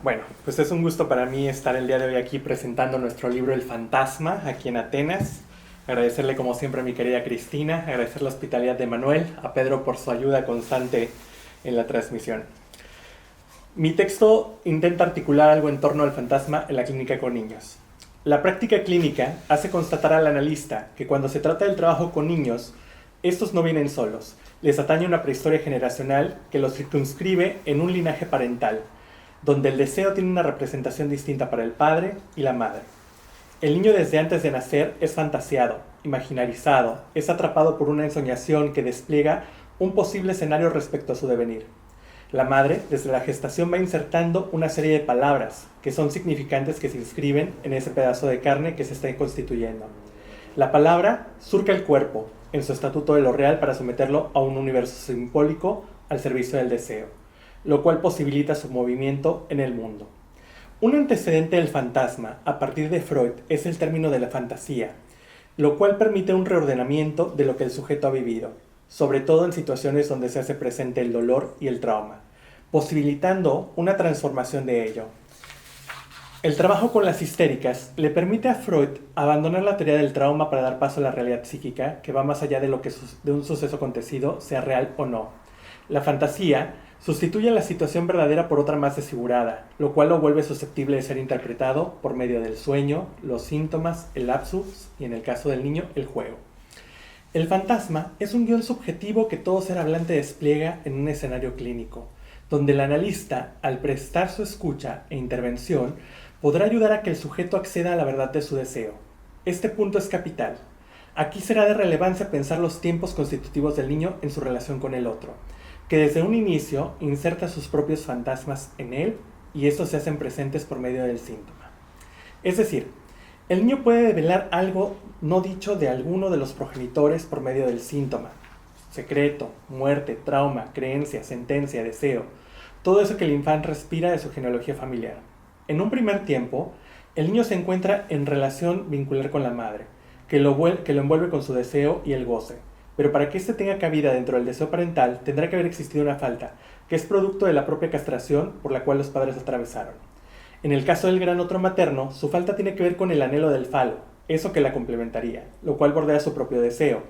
Bueno, pues es un gusto para mí estar el día de hoy aquí presentando nuestro libro El Fantasma, aquí en Atenas. Agradecerle como siempre a mi querida Cristina, agradecer la hospitalidad de Manuel, a Pedro por su ayuda constante en la transmisión. Mi texto intenta articular algo en torno al fantasma en la clínica con niños. La práctica clínica hace constatar al analista que cuando se trata del trabajo con niños, estos no vienen solos, les atañe una prehistoria generacional que los circunscribe en un linaje parental, donde el deseo tiene una representación distinta para el padre y la madre. El niño desde antes de nacer es fantasiado, imaginarizado, es atrapado por una ensoñación que despliega un posible escenario respecto a su devenir. La madre, desde la gestación, va insertando una serie de palabras que son significantes que se inscriben en ese pedazo de carne que se está constituyendo. La palabra surca el cuerpo en su estatuto de lo real para someterlo a un universo simbólico al servicio del deseo, lo cual posibilita su movimiento en el mundo. Un antecedente del fantasma, a partir de Freud, es el término de la fantasía, lo cual permite un reordenamiento de lo que el sujeto ha vivido, sobre todo en situaciones donde se hace presente el dolor y el trauma, posibilitando una transformación de ello. El trabajo con las histéricas le permite a Freud abandonar la teoría del trauma para dar paso a la realidad psíquica, que va más allá de lo que de un suceso acontecido, sea real o no. La fantasía sustituye la situación verdadera por otra más desfigurada, lo cual lo vuelve susceptible de ser interpretado por medio del sueño, los síntomas, el lapsus y, en el caso del niño, el juego. El fantasma es un guión subjetivo que todo ser hablante despliega en un escenario clínico, donde el analista, al prestar su escucha e intervención, podrá ayudar a que el sujeto acceda a la verdad de su deseo. Este punto es capital. Aquí será de relevancia pensar los tiempos constitutivos del niño en su relación con el otro, que desde un inicio inserta sus propios fantasmas en él y estos se hacen presentes por medio del síntoma. Es decir, el niño puede develar algo no dicho de alguno de los progenitores por medio del síntoma. Secreto, muerte, trauma, creencia, sentencia, deseo. Todo eso que el infante respira de su genealogía familiar. En un primer tiempo, el niño se encuentra en relación vincular con la madre, que lo envuelve con su deseo y el goce. Pero para que éste tenga cabida dentro del deseo parental, tendrá que haber existido una falta, que es producto de la propia castración por la cual los padres atravesaron. En el caso del gran otro materno, su falta tiene que ver con el anhelo del falo, eso que la complementaría, lo cual bordea su propio deseo.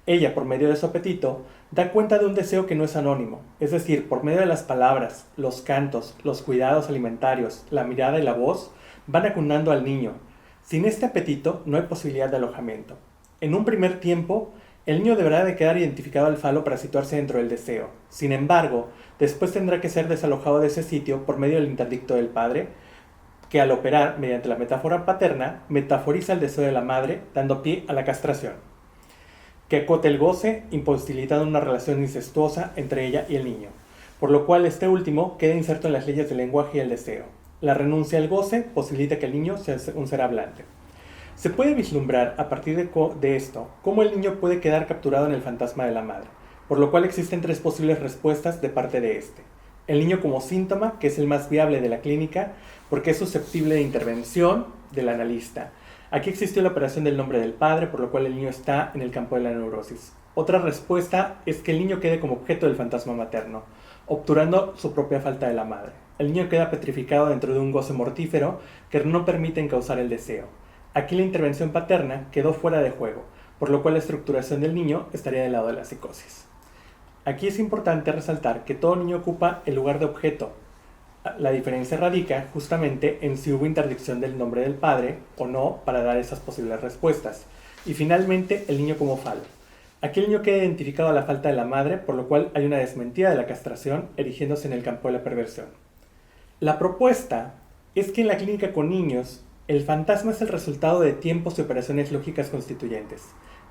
Ella, por medio de su apetito, da cuenta de un deseo que no es anónimo, es decir, por medio de las palabras, los cantos, los cuidados alimentarios, la mirada y la voz, van acunando al niño. Sin este apetito no hay posibilidad de alojamiento. En un primer tiempo, el niño deberá de quedar identificado al falo para situarse dentro del deseo. Sin embargo, después tendrá que ser desalojado de ese sitio por medio del interdicto del padre, que al operar mediante la metáfora paterna, metaforiza el deseo de la madre, dando pie a la castración, que acote el goce, imposibilitando una relación incestuosa entre ella y el niño, por lo cual este último queda inserto en las leyes del lenguaje y el deseo. La renuncia al goce posibilita que el niño sea un ser hablante. Se puede vislumbrar a partir de esto cómo el niño puede quedar capturado en el fantasma de la madre, por lo cual existen tres posibles respuestas de parte de este. El niño como síntoma, que es el más viable de la clínica, porque es susceptible de intervención del analista. Aquí existió la operación del nombre del padre, por lo cual el niño está en el campo de la neurosis. Otra respuesta es que el niño quede como objeto del fantasma materno, obturando su propia falta de la madre. El niño queda petrificado dentro de un goce mortífero que no permite encauzar el deseo. Aquí la intervención paterna quedó fuera de juego, por lo cual la estructuración del niño estaría del lado de la psicosis. Aquí es importante resaltar que todo niño ocupa el lugar de objeto. La diferencia radica justamente en si hubo interdicción del nombre del padre o no para dar esas posibles respuestas. Y finalmente, el niño como falo. Aquí el niño queda identificado a la falta de la madre, por lo cual hay una desmentida de la castración, erigiéndose en el campo de la perversión. La propuesta es que en la clínica con niños, el fantasma es el resultado de tiempos y operaciones lógicas constituyentes.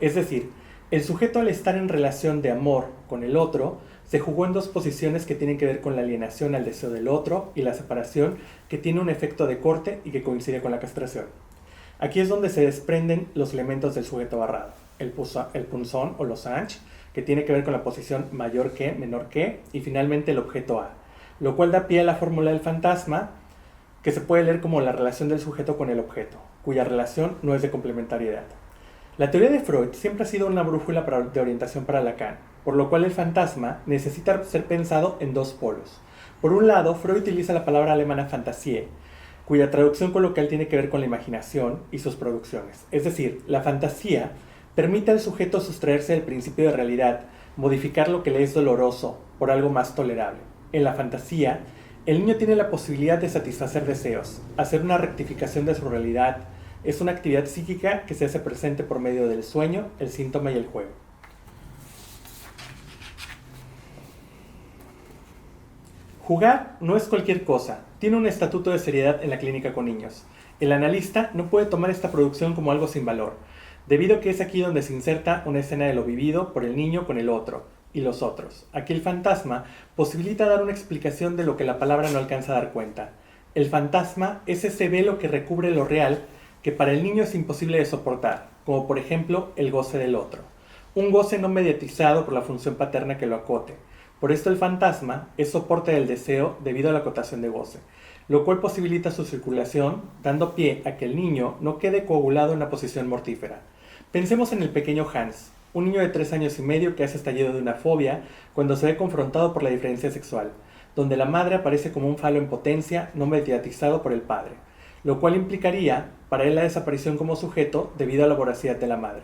Es decir, el sujeto al estar en relación de amor con el otro, se jugó en dos posiciones que tienen que ver con la alienación al deseo del otro y la separación, que tiene un efecto de corte y que coincide con la castración. Aquí es donde se desprenden los elementos del sujeto barrado, el punzón o losange, que tiene que ver con la posición mayor que, menor que, y finalmente el objeto A, lo cual da pie a la fórmula del fantasma, que se puede leer como la relación del sujeto con el objeto, cuya relación no es de complementariedad. La teoría de Freud siempre ha sido una brújula de orientación para Lacan, por lo cual el fantasma necesita ser pensado en dos polos. Por un lado, Freud utiliza la palabra alemana Fantasie, cuya traducción coloquial tiene que ver con la imaginación y sus producciones. Es decir, la fantasía permite al sujeto sustraerse del principio de realidad, modificar lo que le es doloroso por algo más tolerable. En la fantasía, el niño tiene la posibilidad de satisfacer deseos, hacer una rectificación de su realidad. Es una actividad psíquica que se hace presente por medio del sueño, el síntoma y el juego. Jugar no es cualquier cosa, tiene un estatuto de seriedad en la clínica con niños. El analista no puede tomar esta producción como algo sin valor, debido a que es aquí donde se inserta una escena de lo vivido por el niño con el otro y los otros. Aquí el fantasma posibilita dar una explicación de lo que la palabra no alcanza a dar cuenta. El fantasma es ese velo que recubre lo real que para el niño es imposible de soportar, como por ejemplo el goce del otro. Un goce no mediatizado por la función paterna que lo acote. Por esto el fantasma es soporte del deseo debido a la acotación de goce, lo cual posibilita su circulación, dando pie a que el niño no quede coagulado en una posición mortífera. Pensemos en el pequeño Hans, un niño de 3 años y medio que hace estallido de una fobia cuando se ve confrontado por la diferencia sexual, donde la madre aparece como un falo en potencia no mediatizado por el padre, lo cual implicaría para él la desaparición como sujeto debido a la voracidad de la madre.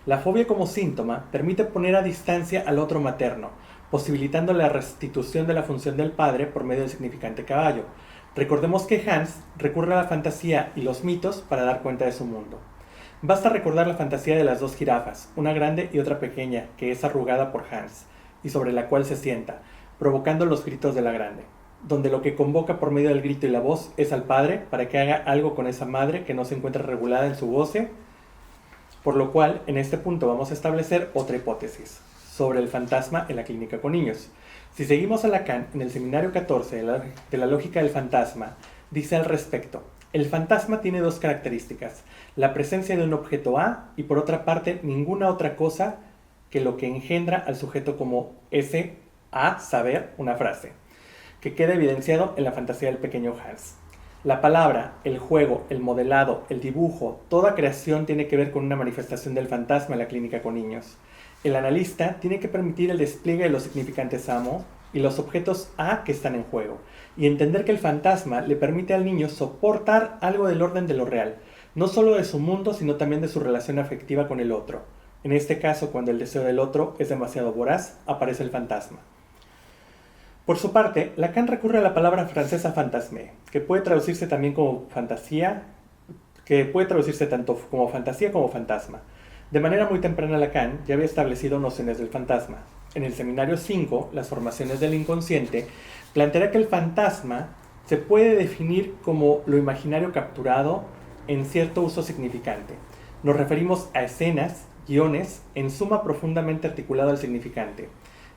La fobia como síntoma permite poner a distancia al otro materno, posibilitando la restitución de la función del padre por medio del significante caballo. Recordemos que Hans recurre a la fantasía y los mitos para dar cuenta de su mundo. Basta recordar la fantasía de las 2 jirafas, una grande y otra pequeña, que es arrugada por Hans, y sobre la cual se sienta, provocando los gritos de la grande, donde lo que convoca por medio del grito y la voz es al padre para que haga algo con esa madre que no se encuentra regulada en su goce, por lo cual en este punto vamos a establecer otra hipótesis sobre el fantasma en la clínica con niños. Si seguimos a Lacan, en el seminario 14 de la lógica del fantasma, dice al respecto: el fantasma tiene 2 características, la presencia de un objeto A y por otra parte ninguna otra cosa que lo que engendra al sujeto como ese A, saber, una frase, que queda evidenciado en la fantasía del pequeño Hans. La palabra, el juego, el modelado, el dibujo, toda creación tiene que ver con una manifestación del fantasma en la clínica con niños. El analista tiene que permitir el despliegue de los significantes amo y los objetos A que están en juego, y entender que el fantasma le permite al niño soportar algo del orden de lo real, no solo de su mundo, sino también de su relación afectiva con el otro. En este caso, cuando el deseo del otro es demasiado voraz, aparece el fantasma. Por su parte, Lacan recurre a la palabra francesa fantasmé, que puede traducirse también como fantasía, que puede traducirse tanto como fantasía como fantasma. De manera muy temprana Lacan ya había establecido nociones del fantasma. En el seminario 5, las formaciones del inconsciente, planteará que el fantasma se puede definir como lo imaginario capturado en cierto uso significante. Nos referimos a escenas, guiones, en suma profundamente articulado al significante.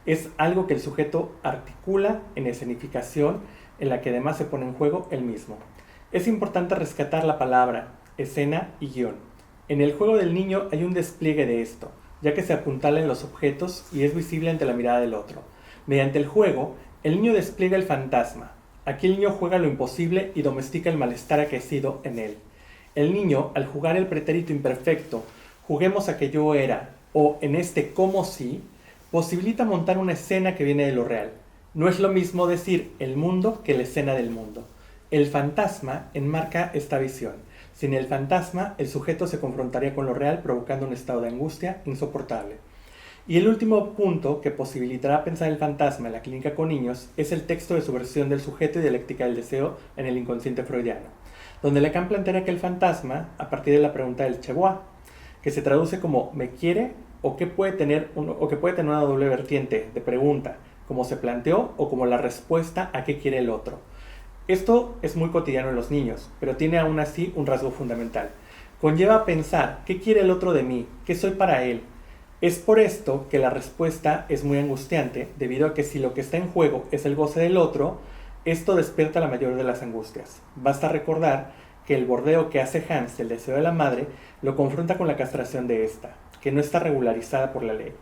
Es algo que el sujeto articula en escenificación en la que además se pone en juego él mismo. Es importante rescatar la palabra, escena y guión. En el juego del niño hay un despliegue de esto, ya que se apuntala en los objetos y es visible ante la mirada del otro. Mediante el juego, el niño despliega el fantasma. Aquí el niño juega lo imposible y domestica el malestar acaecido en él. El niño, al jugar el pretérito imperfecto, juguemos a que yo era, o en este como si, posibilita montar una escena que viene de lo real. No es lo mismo decir el mundo que la escena del mundo. El fantasma enmarca esta visión. Sin el fantasma, el sujeto se confrontaría con lo real, provocando un estado de angustia insoportable. Y el último punto que posibilitará pensar el fantasma en la clínica con niños es el texto de subversión del sujeto y dialéctica del deseo en el inconsciente freudiano, donde Lacan plantea que el fantasma, a partir de la pregunta del Chevois, que se traduce como ¿me quiere? O que puede tener una doble vertiente de pregunta, como se planteó o como la respuesta a qué quiere el otro. Esto es muy cotidiano en los niños, pero tiene aún así un rasgo fundamental. Conlleva a pensar qué quiere el otro de mí, qué soy para él. Es por esto que la respuesta es muy angustiante, debido a que si lo que está en juego es el goce del otro, esto despierta la mayor de las angustias. Basta recordar que el bordeo que hace Hans del deseo de la madre lo confronta con la castración de esta, que no está regularizada por la ley.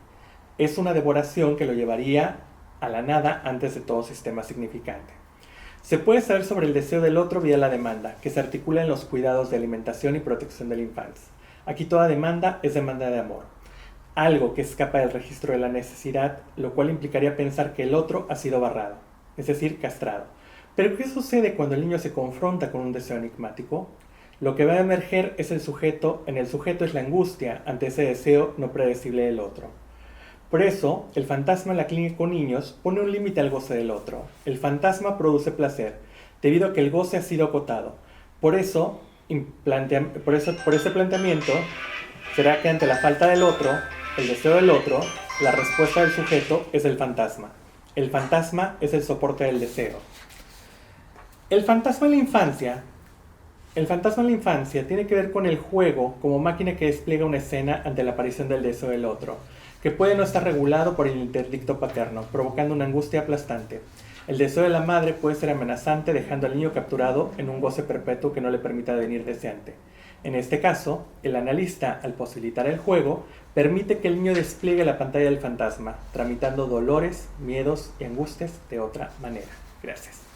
Es una devoración que lo llevaría a la nada antes de todo sistema significante. Se puede saber sobre el deseo del otro vía la demanda, que se articula en los cuidados de alimentación y protección de la infancia. Aquí toda demanda es demanda de amor, algo que escapa del registro de la necesidad, lo cual implicaría pensar que el otro ha sido barrado. es decir, castrado. Pero ¿qué sucede cuando el niño se confronta con un deseo enigmático? Lo que va a emerger es en el sujeto es la angustia ante ese deseo no predecible del otro. Por eso, el fantasma en la clínica con niños pone un límite al goce del otro. El fantasma produce placer, debido a que el goce ha sido acotado. Por ese planteamiento, será que ante la falta del otro, el deseo del otro, la respuesta del sujeto es el fantasma. El fantasma es el soporte del deseo. El fantasma en la infancia tiene que ver con el juego como máquina que despliega una escena ante la aparición del deseo del otro, que puede no estar regulado por el interdicto paterno, provocando una angustia aplastante. El deseo de la madre puede ser amenazante, dejando al niño capturado en un goce perpetuo que no le permita devenir deseante. En este caso, el analista, al posibilitar el juego, permite que el niño despliegue la pantalla del fantasma, tramitando dolores, miedos y angustias de otra manera. Gracias.